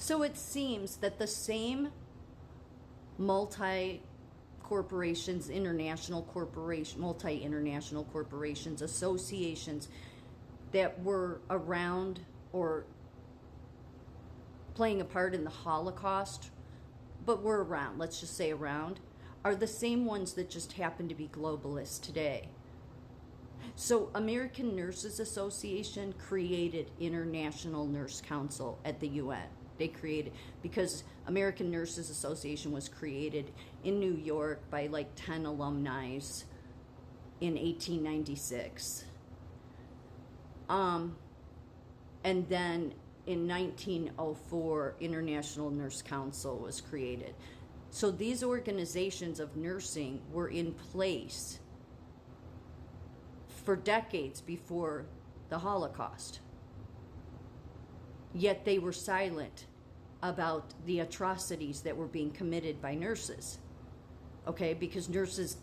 So it seems that the same multi-corporations, international corporations, multi-international corporations, associations that were around or playing a part in the Holocaust, but were around, let's just say around, are the same ones that just happen to be globalists today. So American Nurses Association created International Nurse Council at the UN. They created, because American Nurses Association was created in New York by like 10 alumni in 1896. And then in 1904, International Nurse Council was created. So these organizations of nursing were in place for decades before the Holocaust. Yet they were silent about the atrocities that were being committed by nurses. Okay, because nurses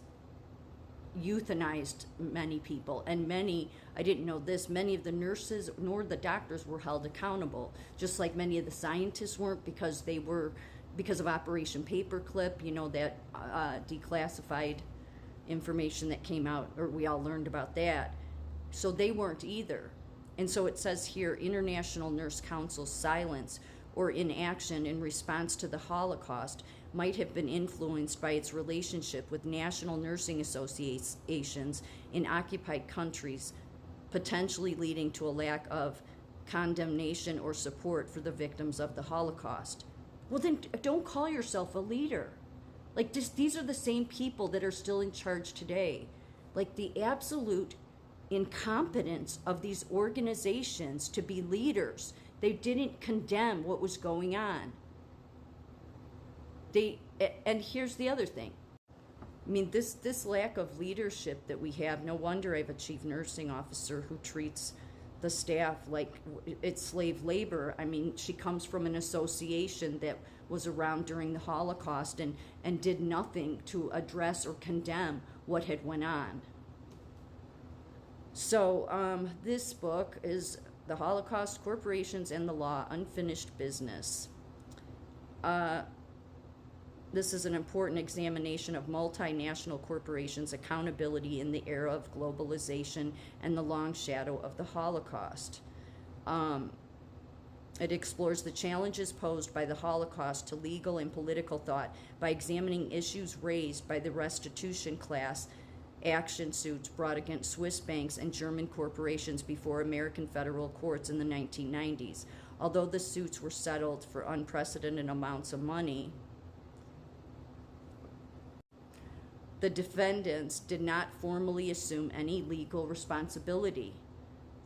euthanized many people, and many, I didn't know this, many of the nurses nor the doctors were held accountable, just like many of the scientists weren't, because of Operation Paperclip, you know, that declassified information that came out, or we all learned about that. So they weren't either. And so it says here, International Nurse Council's silence or inaction in response to the Holocaust might have been influenced by its relationship with national nursing associations in occupied countries, potentially leading to a lack of condemnation or support for the victims of the Holocaust. Well, then don't call yourself a leader. Like, these are the same people that are still in charge today. Like, the absolute incompetence of these organizations to be leaders. They didn't condemn what was going on. And here's the other thing. I mean, this lack of leadership that we have, no wonder I have a chief nursing officer who treats the staff like it's slave labor. I mean, she comes from an association that was around during the Holocaust and did nothing to address or condemn what had went on. So this book is The Holocaust, Corporations, and the Law, Unfinished Business. This is an important examination of multinational corporations' accountability in the era of globalization and the long shadow of the Holocaust. It explores the challenges posed by the Holocaust to legal and political thought by examining issues raised by the restitution class action suits brought against Swiss banks and German corporations before American federal courts in the 1990s. Although the suits were settled for unprecedented amounts of money, the defendants did not formally assume any legal responsibility.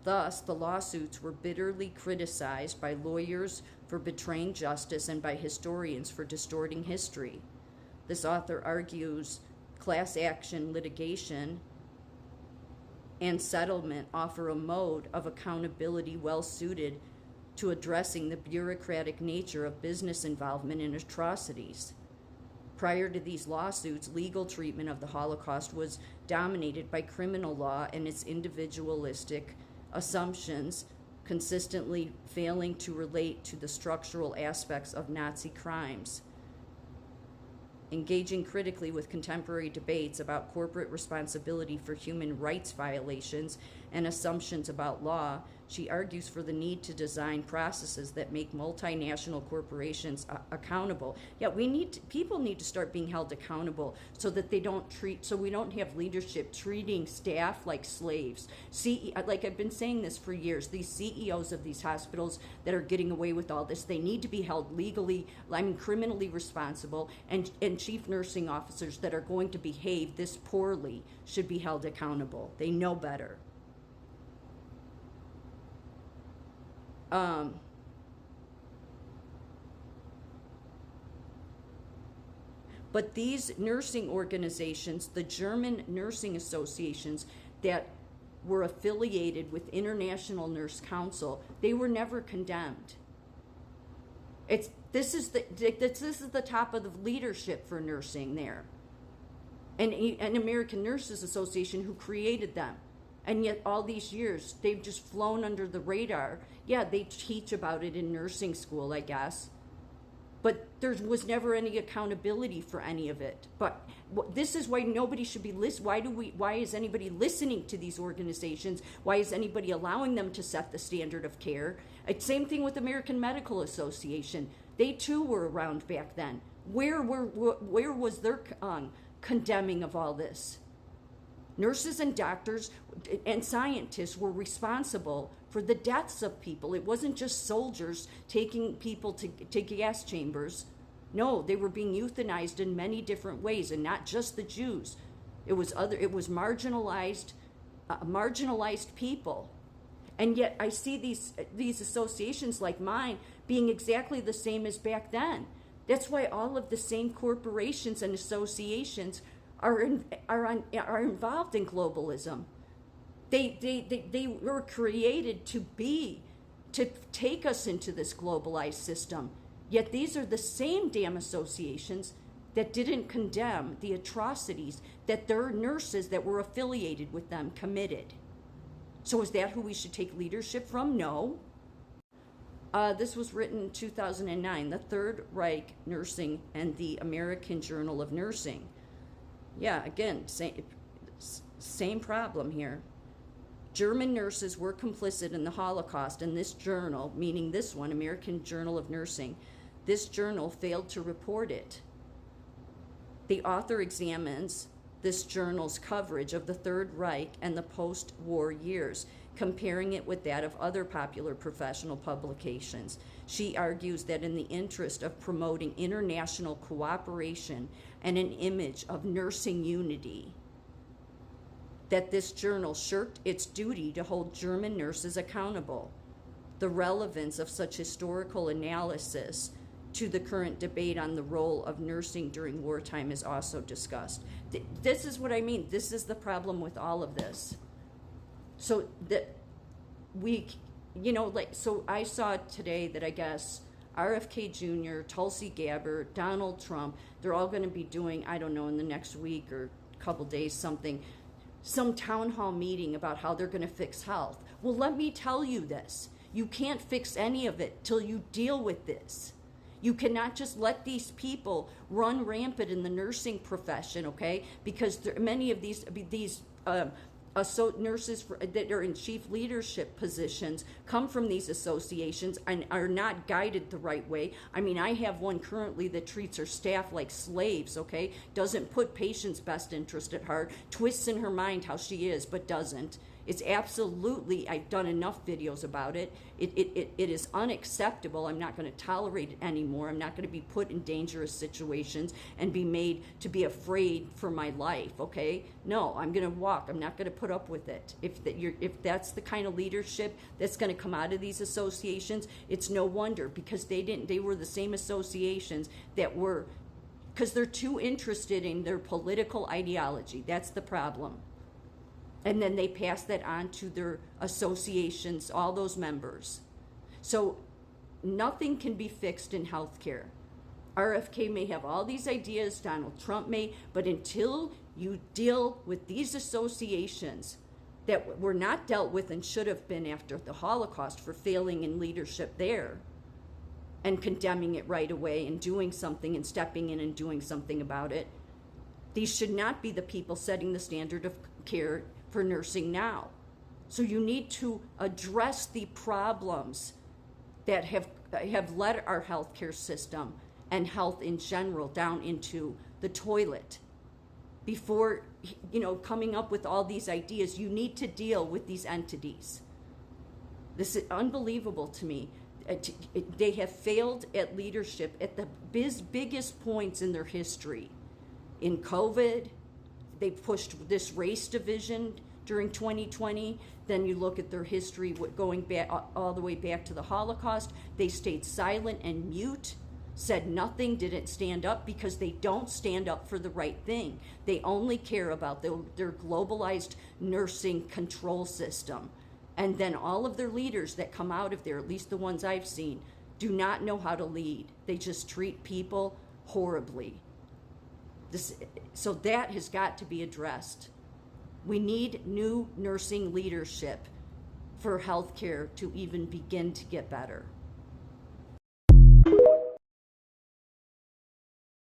Thus, the lawsuits were bitterly criticized by lawyers for betraying justice and by historians for distorting history. This author argues class action litigation and settlement offer a mode of accountability well suited to addressing the bureaucratic nature of business involvement in atrocities. Prior to these lawsuits, legal treatment of the Holocaust was dominated by criminal law and its individualistic assumptions, consistently failing to relate to the structural aspects of Nazi crimes. Engaging critically with contemporary debates about corporate responsibility for human rights violations and assumptions about law, she argues for the need to design processes that make multinational corporations accountable. Yeah, people need to start being held accountable so that so we don't have leadership treating staff like slaves. Like I've been saying this for years, these CEOs of these hospitals that are getting away with all this, they need to be held criminally responsible, and chief nursing officers that are going to behave this poorly should be held accountable. They know better. But these nursing organizations, the German nursing associations that were affiliated with International Nurse Council, they were never condemned. This is the top of the leadership for nursing there, and American Nurses Association who created them, and yet all these years they've just flown under the radar. Yeah, they teach about it in nursing school, I guess, but there was never any accountability for any of it. But this is why nobody should be listening. Why is anybody listening to these organizations? Why is anybody allowing them to set the standard of care? It's same thing with American Medical Association. They too were around back then. Where was their condemning of all this? Nurses and doctors and scientists were responsible for the deaths of people. It wasn't just soldiers taking people to gas chambers. No, they were being euthanized in many different ways, and not just the Jews. It was marginalized people. And yet I see these associations like mine being exactly the same as back then. That's why all of the same corporations and associations are involved in globalism. They were created to take us into this globalized system. Yet these are the same damn associations that didn't condemn the atrocities that their nurses that were affiliated with them committed. So is that who we should take leadership from? No. This was written in 2009, the Third Reich Nursing and the American Journal of Nursing. Yeah, again, same problem here. German nurses were complicit in the Holocaust, and this journal, meaning this one, American Journal of Nursing, this journal failed to report it. The author examines this journal's coverage of the Third Reich and the post-war years, comparing it with that of other popular professional publications. She argues that in the interest of promoting international cooperation and an image of nursing unity, that this journal shirked its duty to hold German nurses accountable. The relevance of such historical analysis to the current debate on the role of nursing during wartime is also discussed. This is what I mean. This is the problem with all of this. So that so I saw today that I guess RFK Jr., Tulsi Gabbard, Donald Trump, they're all going to be doing, I don't know, in the next week or couple days some town hall meeting about how they're going to fix health. Well, let me tell you this. You can't fix any of it till you deal with this. You cannot just let these people run rampant in the nursing profession, okay? Because many of these nurses that are in chief leadership positions come from these associations and are not guided the right way. I mean, I have one currently that treats her staff like slaves, okay? Doesn't put patients' best interest at heart, twists in her mind how she is, but doesn't. It's absolutely, I've done enough videos about it. It is unacceptable. I'm not going to tolerate it anymore. I'm not going to be put in dangerous situations and be made to be afraid for my life, okay? No, I'm going to walk. I'm not going to put up with it. If that's the kind of leadership that's going to come out of these associations, it's no wonder, because they were the same associations that were, because they're too interested in their political ideology. That's the problem. And then they pass that on to their associations, all those members. So nothing can be fixed in healthcare. RFK may have all these ideas, Donald Trump may, but until you deal with these associations that were not dealt with and should have been after the Holocaust for failing in leadership there, and condemning it right away and doing something and stepping in and doing something about it, these should not be the people setting the standard of care for nursing now. So you need to address the problems that have led our healthcare system and health in general down into the toilet. Before, coming up with all these ideas, you need to deal with these entities. This is unbelievable to me. They have failed at leadership at the biggest points in their history. In COVID, they pushed this race division during 2020. Then you look at their history going back all the way back to the Holocaust. They stayed silent and mute, said nothing, didn't stand up, because they don't stand up for the right thing. They only care about their globalized nursing control system. And then all of their leaders that come out of there, at least the ones I've seen, do not know how to lead. They just treat people horribly. So that has got to be addressed. We need new nursing leadership for healthcare to even begin to get better.